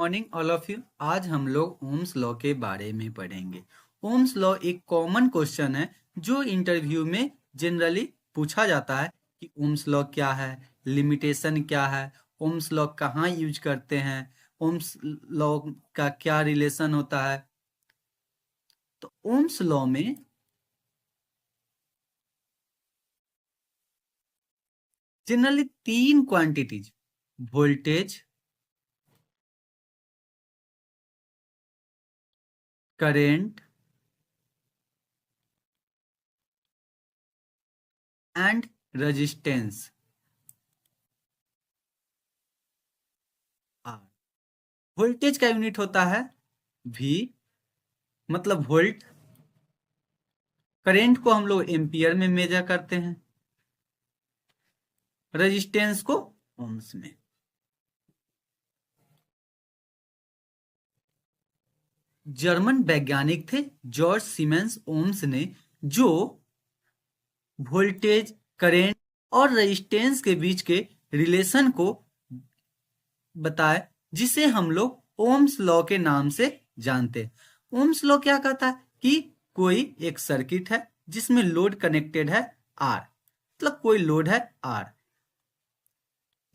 Morning all of you. आज हम लोग ओम्स लॉ के बारे में पढ़ेंगे। ओम्स लॉ एक कॉमन क्वेश्चन है जो इंटरव्यू में जनरली पूछा जाता है कि ओम्स लॉ क्या है, लिमिटेशन क्या है, ओम्स लॉ कहाँ यूज करते हैं, ओम्स लॉ का क्या रिलेशन होता है। तो ओम्स लॉ में जनरली तीन quantities, voltage, current and resistance R. Voltage का यूनिट होता है वी, मतलब वोल्ट। करेंट को हम लोग एम्पियर में मेजर करते हैं, रेजिस्टेंस को ओम्स में। जर्मन वैज्ञानिक थे जॉर्ज सीमेंस ओम्स ने, जो वोल्टेज, करेंट और रेजिस्टेंस के बीच के रिलेशन को बताए, जिसे हम लोग ओम्स लॉ के नाम से जानते हैं। ओम्स लॉ क्या कहता है कि कोई एक सर्किट है जिसमें लोड कनेक्टेड है आर, मतलब कोई लोड है आर,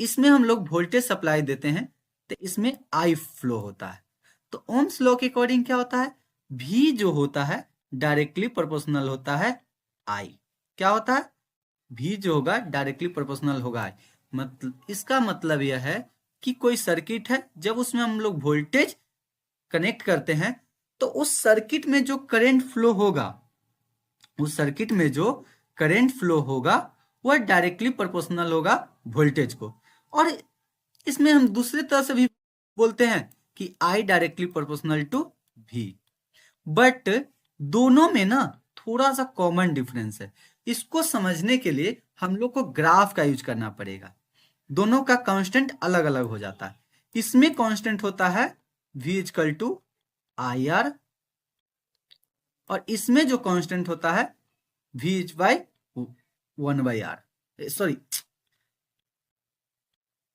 इसमें हम लोग वोल्टेज सप्लाई देते हैं तो इसमें आई फ्लो होता है। तो ओम्स लॉ के अकॉर्डिंग क्या होता है, भी जो होता है डायरेक्टली प्रोपोर्शनल होता है आई। क्या होता है, भी जो होगा डायरेक्टली प्रोपोर्शनल होगा आई। मतलब इसका मतलब यह है कि कोई सर्किट है, जब उसमें हम लोग वोल्टेज कनेक्ट करते हैं तो उस सर्किट में जो करंट फ्लो होगा, उस सर्किट में जो करंट फ्लो होगा वह डायरेक्टली प्रोपोर्शनल होगा वोल्टेज को। और इसमें हम दूसरे तरह से भी बोलते हैं कि I directly proportional to V. But दोनों में ना थोड़ा सा कॉमन डिफरेंस है। इसको समझने के लिए हम लोग को ग्राफ का यूज करना पड़ेगा। दोनों का कांस्टेंट अलग अलग हो जाता है। इसमें कांस्टेंट होता है v equal to I R, और इसमें जो कांस्टेंट होता है v is by 1/r, sorry,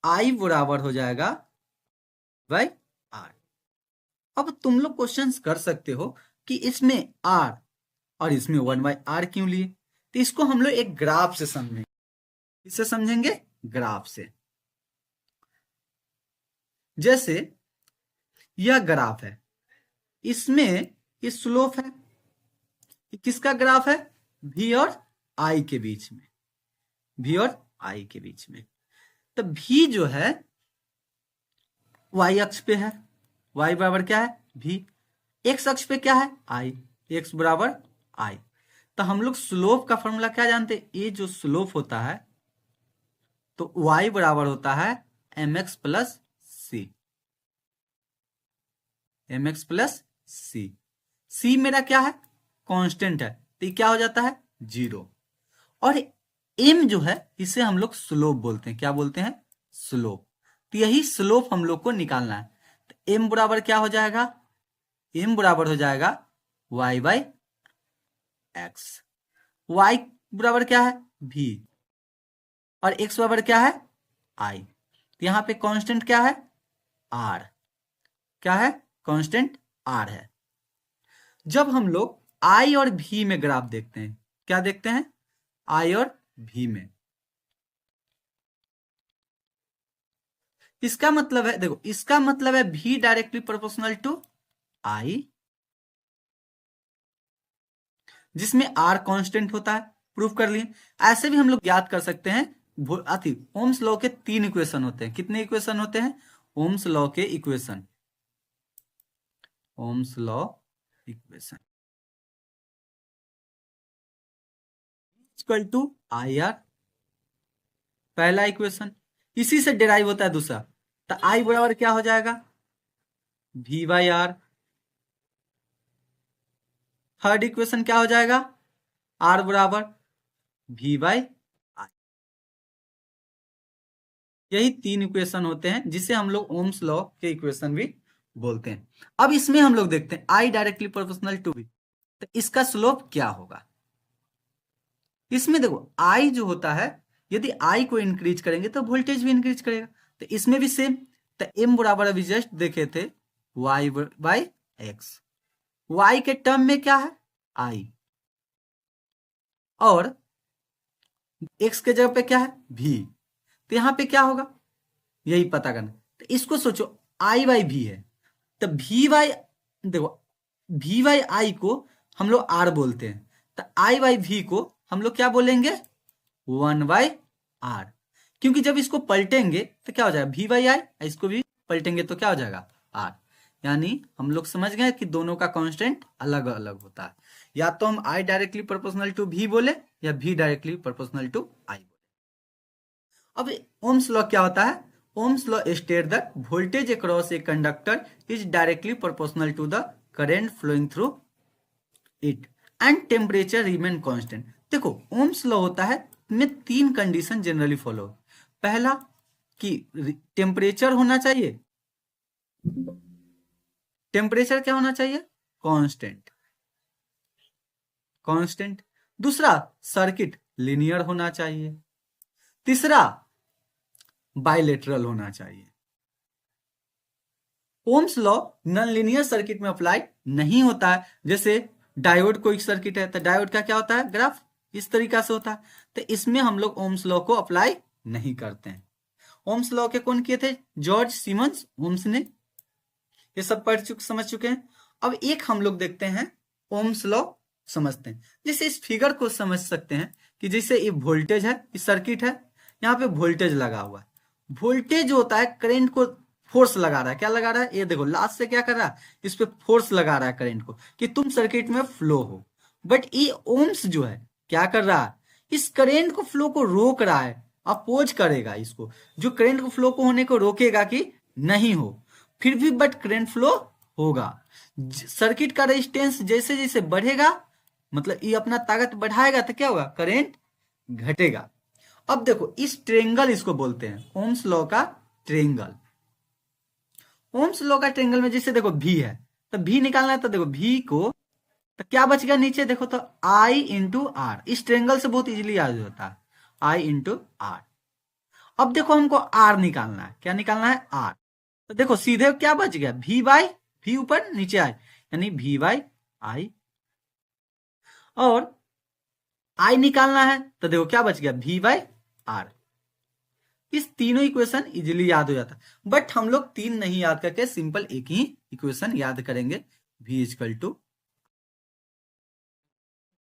I बराबर हो जाएगा बाई आर। अब तुम लोग क्वेश्चन कर सकते हो कि इसमें आर और इसमें 1/r क्यों लिए। तो इसको हम लोग एक ग्राफ से समझेंगे। इससे समझेंगे ग्राफ से। जैसे यह ग्राफ है, इसमें ये स्लोप है। किसका ग्राफ है, v और i के बीच में, v और i के बीच में। तो v जो है y अक्ष पे है, y बराबर क्या है v। x अक्ष पे क्या है i, x बराबर i। तो हम लोग स्लोप का फॉर्मूला क्या जानते हैं, ये जो स्लोप होता है तो y बराबर होता है mx प्लस सी, mx प्लस सी। c मेरा क्या है, कांस्टेंट है, तो ये क्या हो जाता है 0। और m जो है इसे हम लोग स्लोप बोलते हैं। क्या बोलते हैं, स्लोप। तो यही स्लोप हम लोग को निकालना है। तो m बराबर क्या हो जाएगा, m बराबर हो जाएगा y बाई एक्स। y बराबर क्या है v, और x बराबर क्या है i। तो यहां पे कांस्टेंट क्या है r, क्या है कांस्टेंट r है। जब हम लोग i और v में ग्राफ देखते हैं, क्या देखते हैं i और v में, इसका मतलब है, देखो इसका मतलब है v directly proportional to i, जिसमें r कांस्टेंट होता है। प्रूफ कर लिए। ऐसे भी हम लोग याद कर सकते हैं, ओम्स लॉ के 3 इक्वेशन होते हैं। कितने इक्वेशन होते हैं, ओम्स लॉ के equation, Ohm's law equation equal to I R, पहला इक्वेशन। इसी से डिराइव होता है दूसरा। तो आई बराबर क्या हो जाएगा v by R. Third equation क्या हो जाएगा, r बराबर v बाई आई। यही 3 इक्वेशन होते हैं जिसे हम लोग ओम्स लॉ के इक्वेशन भी बोलते हैं। अब इसमें हम लोग देखते हैं I directly proportional to v, तो इसका स्लोप क्या होगा। इसमें देखो आई जो होता है, यदि आई को इंक्रीज करेंगे तो वोल्टेज भी इंक्रीज करेगा। तो इसमें भी सेम, तो m बराबर अभी जस्ट देखे थे y बाई एक्स। y के टर्म में क्या है i, और x के जगह पे क्या है v। तो यहां पे क्या होगा यही पता करना। तो इसको सोचो i बाई v है, तो v बाई, देखो v बाई आई को हम लोग r बोलते हैं, तो i बाई v को हम लोग क्या बोलेंगे 1 बाई आर। क्योंकि जब इसको पलटेंगे तो क्या हो जाएगा v बाई आई, इसको भी पलटेंगे तो क्या हो जाएगा r। यानी हम लोग समझ गए कि दोनों का कांस्टेंट अलग अलग होता है। या तो हम i directly proportional to v बोले या v directly proportional to i बोले। अब ओम्स लॉ क्या होता है? Ohm's law state that voltage across a conductor is directly proportional to the current flowing through it and temperature remain constant. देखो Ohm's law होता है में 3 कंडीशन जनरली फॉलो। पहला कि टेम्परेचर होना चाहिए, टेम्परेचर क्या होना चाहिए कांस्टेंट, कांस्टेंट। दूसरा सर्किट लिनियर होना चाहिए। तीसरा बाइलेटरल होना चाहिए। Ohm's law non linear circuit में अप्लाई नहीं होता है। जैसे डायोड कोई सर्किट है तो डायोड का क्या होता है ग्राफ इस तरीका से होता है, तो इसमें हम लोग ओम्स लॉ को अप्लाई नहीं करते हैं। ओम्स लॉ के कौन किए थे? जॉर्ज सीमंस ओम्स ने। ये सब समझ चुके हैं। अब एक हम लोग देखते हैं ओम्स लॉ समझते हैं। जैसे इस फिगर को समझ सकते हैं कि जैसे ये वोल्टेज है, इस सर्किट है, यहाँ पे वोल्टेज लगा हुआ है। वोल्टेज होता है करंट को फोर्स लगा रहा है। क्या लगा रहा है? ये देखो लास्ट से क्या कर रहा है, इस पे फोर्स लगा रहा है करंट को कि तुम सर्किट में फ्लो हो। बट ये ओम्स जो है क्या कर रहा है, इस करंट को फ्लो को रोक रहा है, अपोज करेगा इसको, जो करंट को फ्लो को होने को रोकेगा कि नहीं हो। फिर भी बट करंट फ्लो होगा। सर्किट का रेजिस्टेंस जैसे जैसे बढ़ेगा, मतलब ये अपना ताकत बढ़ाएगा तो क्या होगा, करंट घटेगा। अब देखो इस ट्रेंगल इसको बोलते हैं ओम्स लॉ का ट्रेंगल। ओम्स लॉ का ट्रेंगल में जैसे देखो v है, तो v निकालना है, तो देखो v को तो क्या बच गया नीचे, देखो तो i इंटू आर। इस ट्रेंगल से बहुत इजीली याद होता है i इंटू आर। अब देखो हमको r निकालना है। क्या निकालना है? r। तो देखो सीधे क्या बच गया, v बाई v ऊपर नीचे आए, यानी v बाई आई। और i निकालना है तो देखो क्या बच गया, v बाई आर। इस तीनों इक्वेशन इजीली याद हो जाता है। बट हम लोग 3 नहीं याद करके सिंपल एक ही इक्वेशन याद करेंगे, v इक्वल टू।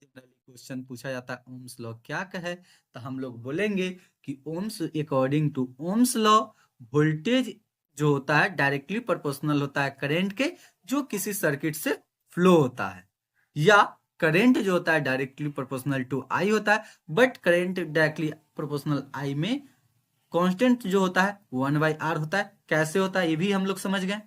क्वेश्चन पूछा जाता है ओम्स लॉ क्या कहे, तो हम लोग बोलेंगे कि Ohm's according to Ohm's law voltage जो होता है डायरेक्टली प्रोपोर्शनल होता है करंट के जो किसी सर्किट से फ्लो होता है, या करंट जो होता है डायरेक्टली प्रोपोर्शनल टू आई होता है। बट करंट डायरेक्टली प्रोपोर्शनल आई में कांस्टेंट जो होता है 1 बाई आर होता है। कैसे होता है ये भी हम लोग समझ गए।